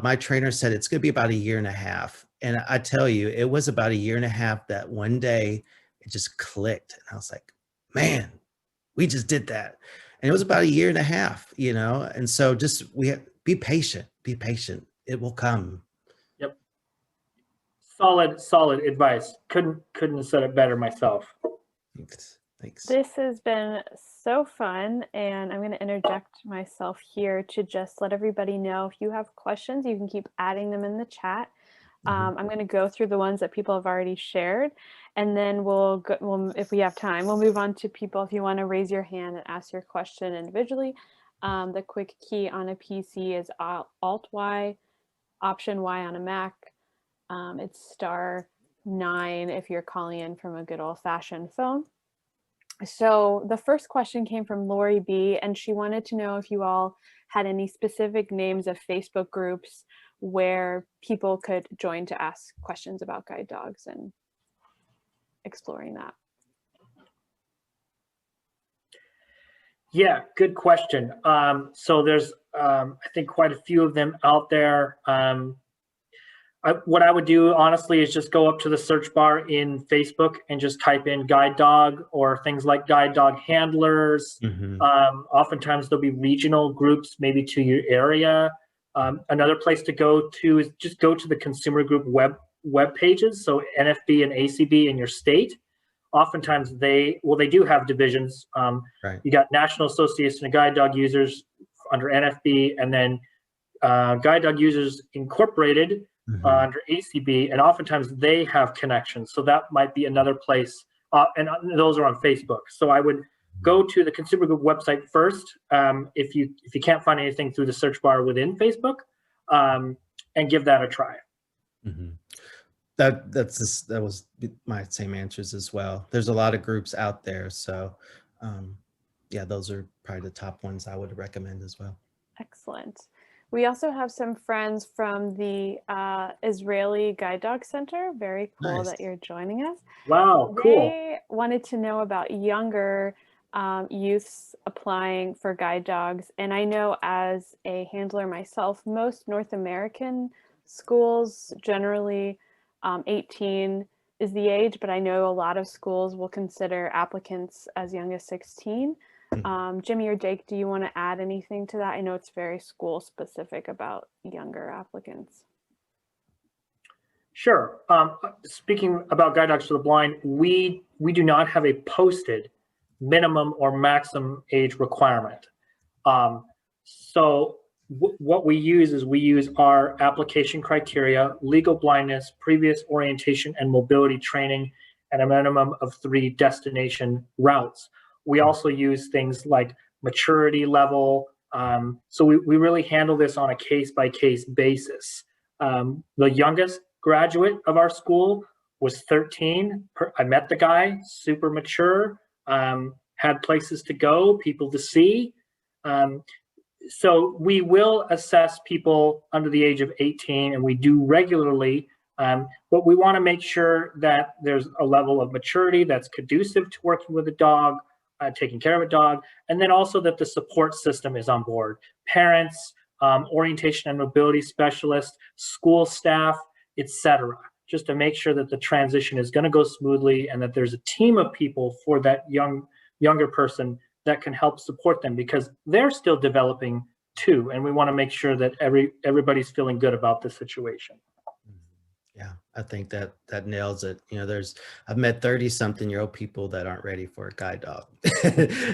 my trainer said it's going to be about 1.5 years. And I tell you, it was about 1.5 years that one day it just clicked. And I was like, man, we just did that. And it was about 1.5 years, and so just be patient, It will come. Yep. Solid advice. Couldn't have said it better myself. Thanks. This has been so fun, and I'm going to interject myself here to just let everybody know, if you have questions, you can keep adding them in the chat. I'm going to go through the ones that people have already shared, And then if we have time, we'll move on to people. If you want to raise your hand and ask your question individually, the quick key on a PC is Alt-Y, Option Y on a Mac. It's *9 if you're calling in from a good old-fashioned phone. So the first question came from Lori B, and she wanted to know if you all had any specific names of Facebook groups where people could join to ask questions about guide dogs and exploring that. Yeah, good question. So there's, I think, quite a few of them out there. What I would do, honestly, is just go up to the search bar in Facebook and just type in guide dog or things like guide dog handlers. Oftentimes there'll be regional groups, maybe to your area. Another place to go to is just go to the consumer group web pages. So NFB and ACB in your state. Oftentimes they do have divisions. Right. You got National Association of Guide Dog Users under NFB, and then Guide Dog Users Incorporated under ACB, and oftentimes they have connections. So that might be another place, and those are on Facebook. So I would go to the consumer group website first if you can't find anything through the search bar within Facebook, and give that a try. That was my same answers as well. There's a lot of groups out there, so yeah, those are probably the top ones I would recommend as well. Excellent. We also have some friends from the Israeli Guide Dog Center. Very cool. Nice. That you're joining us. Wow, cool. They wanted to know about younger youths applying for guide dogs. And I know as a handler myself, most North American schools generally 18 is the age, but I know a lot of schools will consider applicants as young as 16. Jimmy or Jake, do you want to add anything to that? I know it's very school specific about younger applicants. Sure. Speaking about guide dogs for the blind, we do not have a posted minimum or maximum age requirement. So what we use is we use our application criteria, legal blindness, previous orientation and mobility training, and a minimum of 3 destination routes. We also use things like maturity level. So we really handle this on a case-by-case basis. The youngest graduate of our school was 13. I met the guy, super mature, had places to go, people to see. So we will assess people under the age of 18, and we do regularly, but we want to make sure that there's a level of maturity that's conducive to working with a dog, taking care of a dog, and then also that the support system is on board. Parents, orientation and mobility specialists, school staff, etc., just to make sure that the transition is going to go smoothly and that there's a team of people for that younger person that can help support them, because they're still developing too, and we want to make sure that everybody's feeling good about the situation. Yeah, I think that nails it. You know, I've met 30-something-year-old people that aren't ready for a guide dog,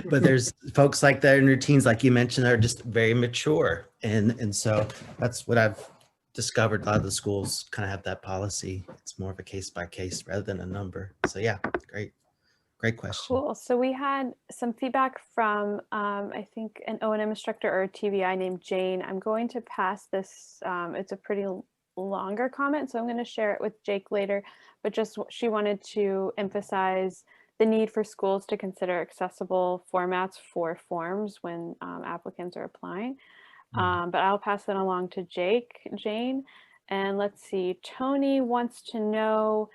but there's folks like that in their teens, like you mentioned, are just very mature, and so that's what I've discovered. A lot of the schools kind of have that policy. It's more of a case by case rather than a number. So yeah, great question. Cool. So we had some feedback from, I think, an O&M instructor or a TVI named Jane. I'm going to pass this. It's a pretty longer comment, so I'm going to share it with Jake later. But just she wanted to emphasize the need for schools to consider accessible formats for forms when applicants are applying. But I'll pass that along to Jane. And let's see, Tony wants to know,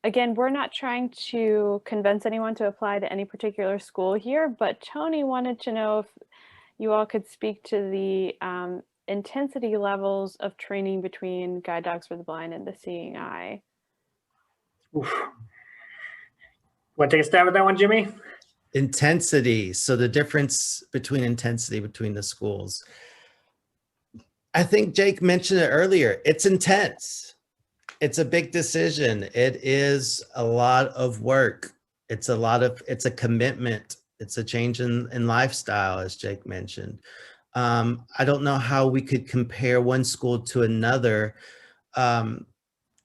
again, we're not trying to convince anyone to apply to any particular school here, but Tony wanted to know if you all could speak to the intensity levels of training between guide dogs for the blind and the seeing eye. Oof. Want to take a stab at that one, Jimmy? Intensity. So the difference between intensity between the schools. I think Jake mentioned it earlier. It's intense. It's a big decision. It is a lot of work. It's a commitment. It's a change in lifestyle, as Jake mentioned. I don't know how we could compare one school to another.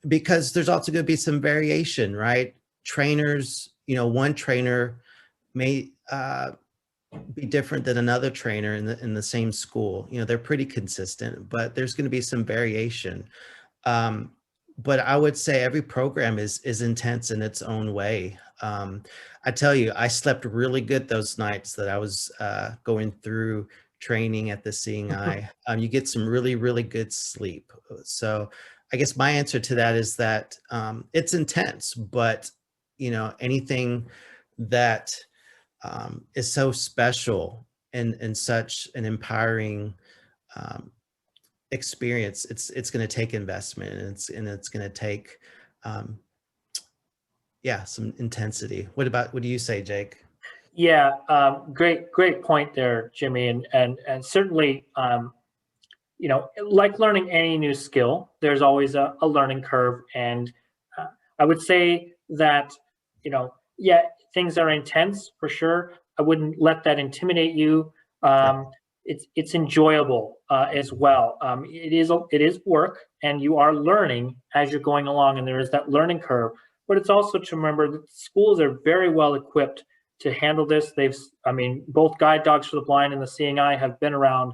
because there's also going to be some variation, right? Trainers, one trainer may be different than another trainer in the same school. They're pretty consistent, but there's going to be some variation. But I would say every program is intense in its own way. I tell you, I slept really good those nights that I was going through training at the Seeing Eye. You get some really, really good sleep. So I guess my answer to that is that it's intense, but anything that is so special and such an empowering experience, it's going to take investment, and it's going to take some intensity. What do you say, Jake? Yeah, great point there, Jimmy, and certainly, like learning any new skill, there's always a learning curve, and I would say that things are intense for sure. I wouldn't let that intimidate you. It's enjoyable as well. It is work, and you are learning as you're going along, and there is that learning curve. But it's also to remember that schools are very well equipped to handle this. Both Guide Dogs for the Blind and the Seeing Eye have been around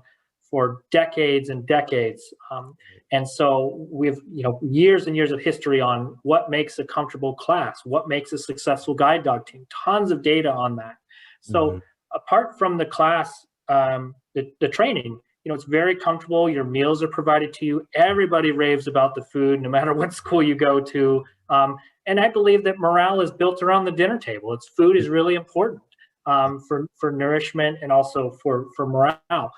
for decades and decades. And so we've, years and years of history on what makes a comfortable class, what makes a successful guide dog team, tons of data on that. So apart from the class, the training, it's very comfortable. Your meals are provided to you. Everybody raves about the food, no matter what school you go to. And I believe that morale is built around the dinner table. Food is really important for nourishment and also for morale.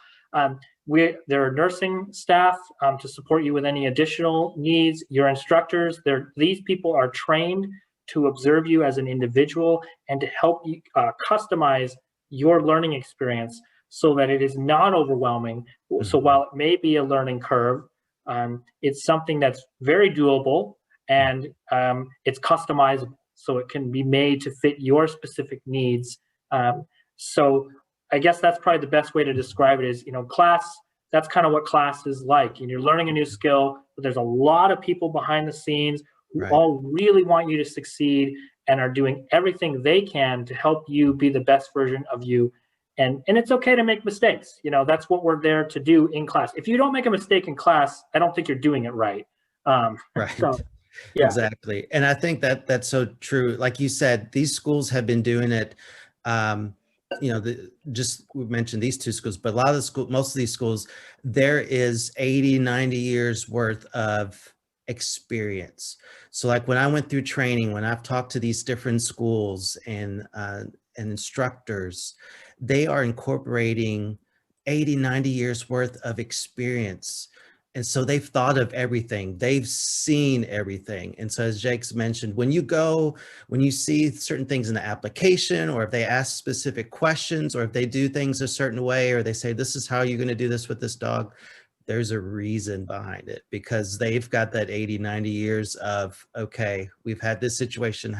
There are nursing staff to support you with any additional needs. Your instructors, these people are trained to observe you as an individual and to help you customize your learning experience so that it is not overwhelming. So while it may be a learning curve, it's something that's very doable, and it's customizable, so it can be made to fit your specific needs. So I guess that's probably the best way to describe it is, class, that's kind of what class is like. And you're learning a new skill, but there's a lot of people behind the scenes who all really want you to succeed and are doing everything they can to help you be the best version of you. And it's okay to make mistakes. That's what we're there to do in class. If you don't make a mistake in class, I don't think you're doing it right. Right. So, yeah. Exactly. And I think that's so true. Like you said, these schools have been doing it. We mentioned these two schools, but most of these schools, there is 80, 90 years worth of experience. So like when I went through training, when I've talked to these different schools and instructors, they are incorporating 80, 90 years worth of experience. And so they've thought of everything. They've seen everything. And so as Jake's mentioned, when you see certain things in the application, or if they ask specific questions, or if they do things a certain way, or they say, this is how you're going to do this with this dog, there's a reason behind it, because they've got that 80, 90 years of, okay, we've had this situation.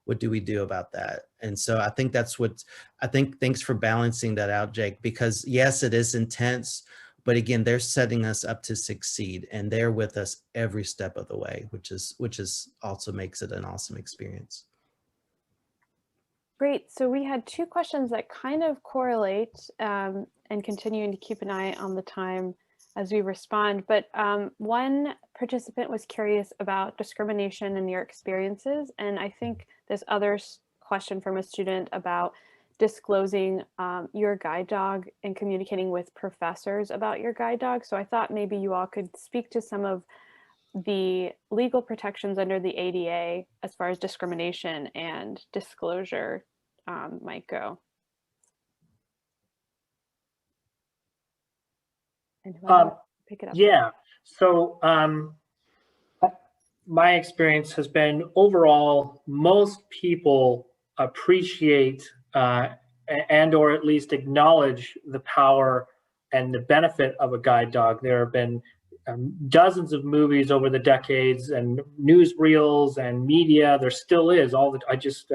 What do we do about that? And so I think thanks for balancing that out, Jake, because yes, it is intense, but again, they're setting us up to succeed, and they're with us every step of the way, which is also makes it an awesome experience. Great. So we had two questions that kind of correlate, and continuing to keep an eye on the time as we respond. But one participant was curious about discrimination in your experiences. And I think this other question from a student about disclosing your guide dog and communicating with professors about your guide dog. So I thought maybe you all could speak to some of the legal protections under the ADA as far as discrimination and disclosure might go. And pick it up. Yeah. So my experience has been overall, most people appreciate and or at least acknowledge the power and the benefit of a guide dog. There have been dozens of movies over the decades and newsreels and media. There still is. I just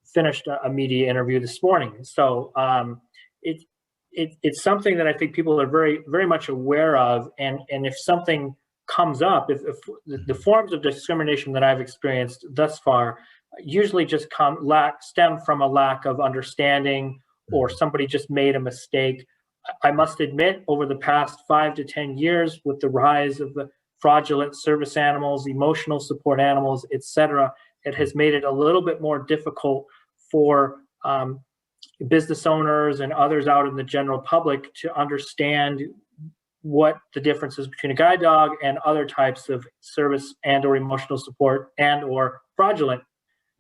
finished a media interview this morning. So it's something that I think people are very, very much aware of. And if something comes up, if the forms of discrimination that I've experienced thus far usually just stem from a lack of understanding, or somebody just made a mistake. I must admit, over the past 5 to 10 years, with the rise of the fraudulent service animals, emotional support animals, etc., it has made it a little bit more difficult for business owners and others out in the general public to understand what the difference is between a guide dog and other types of service and or emotional support and or fraudulent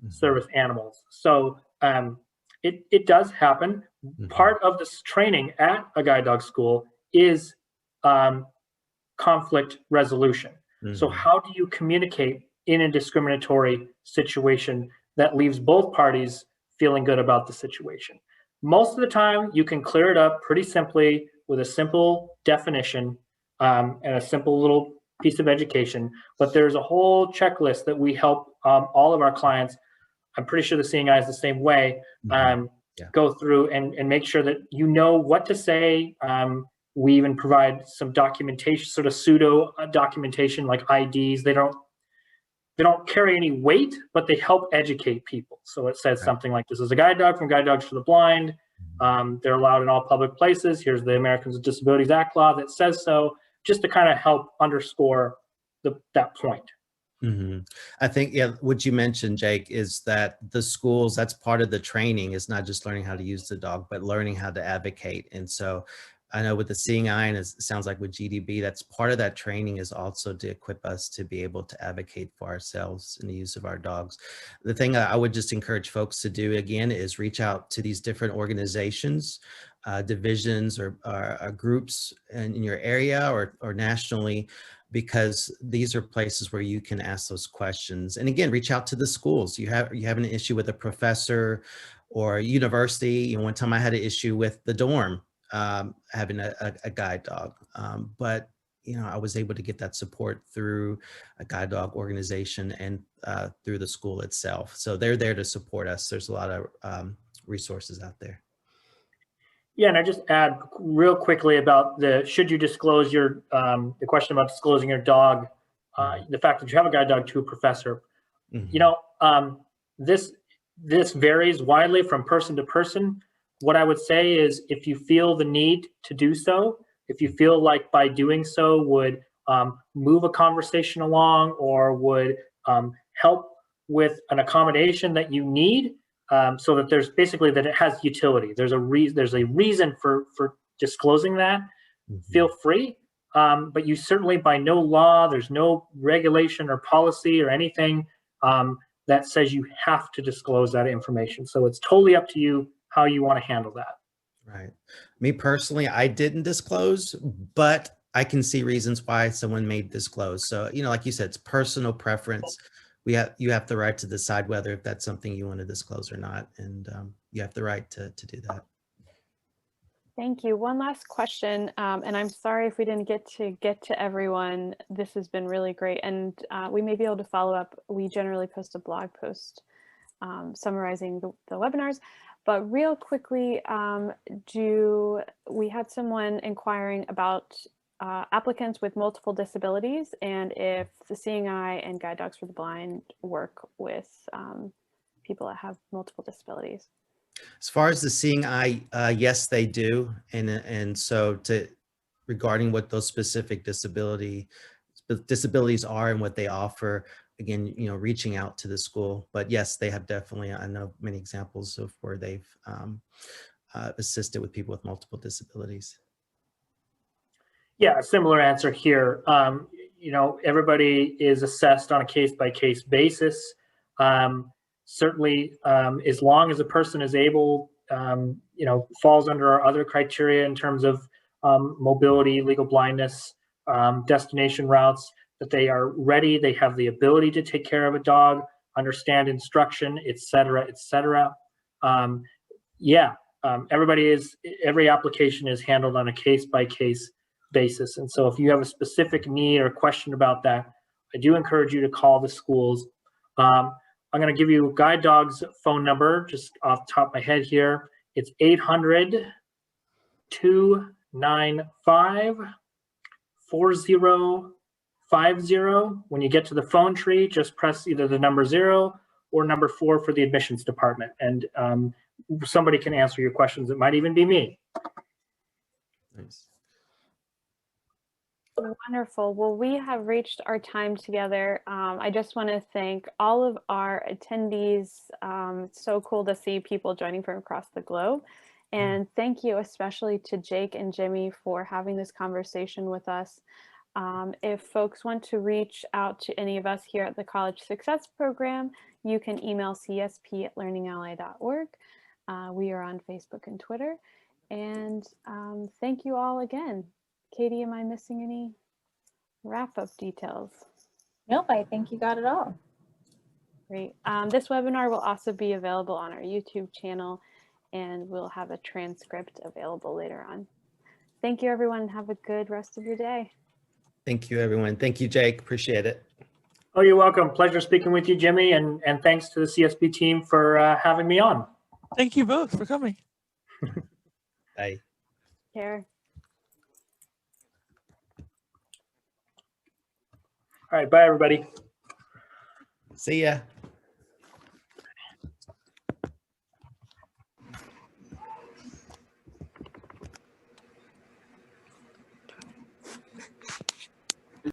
service animals. So it does happen. Part of this training at a guide dog school is conflict resolution. So how do you communicate in a discriminatory situation that leaves both parties feeling good about the situation? Most of the time, you can clear it up pretty simply with a simple definition and a simple little piece of education. But there's a whole checklist that we help all of our clients, I'm pretty sure the Seeing Eye is the same way, go through and make sure that you know what to say. We even provide some documentation, sort of pseudo documentation like IDs. They don't carry any weight, but they help educate people. So it says something like, this is a guide dog from Guide Dogs for the Blind. They're allowed in all public places. Here's the Americans with Disabilities Act law that says so, just to kind of help underscore that point. I think, yeah, what you mentioned, Jake, is that the schools, that's part of the training, is not just learning how to use the dog, but learning how to advocate. And so I know with the Seeing Eye, and it sounds like with GDB, that's part of that training, is also to equip us to be able to advocate for ourselves in the use of our dogs. The thing I would just encourage folks to do, again, is reach out to these different organizations, divisions or groups in your area or nationally, because these are places where you can ask those questions. And again, reach out to the schools. You have an issue with a professor or a university. One time I had an issue with the dorm having a guide dog, but I was able to get that support through a guide dog organization and through the school itself. So they're there to support us. There's a lot of resources out there. Yeah, and I just add real quickly about should you disclose your, the question about disclosing your dog, the fact that you have a guide dog to a professor. This varies widely from person to person. What I would say is, if you feel the need to do so, if you feel like by doing so would move a conversation along or would help with an accommodation that you need, so that there's basically that it has utility. There's a reason for disclosing that. Feel free, but you certainly, by no law, there's no regulation or policy or anything that says you have to disclose that information. So it's totally up to you how you want to handle that. Right. Me personally, I didn't disclose, but I can see reasons why someone may disclose. So, like you said, it's personal preference. You have the right to decide whether if that's something you want to disclose or not, and you have the right to do that. Thank you. One last question, and I'm sorry if we didn't get to everyone. This has been really great, and we may be able to follow up. We generally post a blog post summarizing the webinars, but real quickly, we had someone inquiring about applicants with multiple disabilities, and if the Seeing Eye and Guide Dogs for the Blind work with people that have multiple disabilities. As far as the Seeing Eye, yes, they do. And so regarding what those specific disabilities are and what they offer, again, reaching out to the school. But yes, they have definitely, I know many examples of where they've assisted with people with multiple disabilities. Yeah, a similar answer here. Everybody is assessed on a case-by-case basis. Certainly, as long as a person is able, falls under our other criteria in terms of mobility, legal blindness, destination routes, that they are ready, they have the ability to take care of a dog, understand instruction, et cetera, et cetera. Every application is handled on a case-by-case basis. And so if you have a specific need or question about that, I do encourage you to call the schools. I'm going to give you Guide Dog's phone number just off the top of my head here. It's 800-295-4045. 50. When you get to the phone tree, just press either the number 0 or number 4 for the admissions department. And somebody can answer your questions. It might even be me. Nice. Wonderful. Well, we have reached our time together. I just want to thank all of our attendees. It's so cool to see people joining from across the globe. And thank you especially to Jake and Jimmy for having this conversation with us. If folks want to reach out to any of us here at the College Success Program, you can email csp@learningally.org. We are on Facebook and Twitter. And thank you all again. Katie, am I missing any wrap-up details? Nope, I think you got it all. Great. This webinar will also be available on our YouTube channel, and we'll have a transcript available later on. Thank you, everyone. Have a good rest of your day. Thank you, everyone. Thank you, Jake. Appreciate it. Oh, you're welcome. Pleasure speaking with you, Jimmy, and thanks to the CSP team for having me on. Thank you both for coming. Bye. Care. All right, bye, everybody. See ya.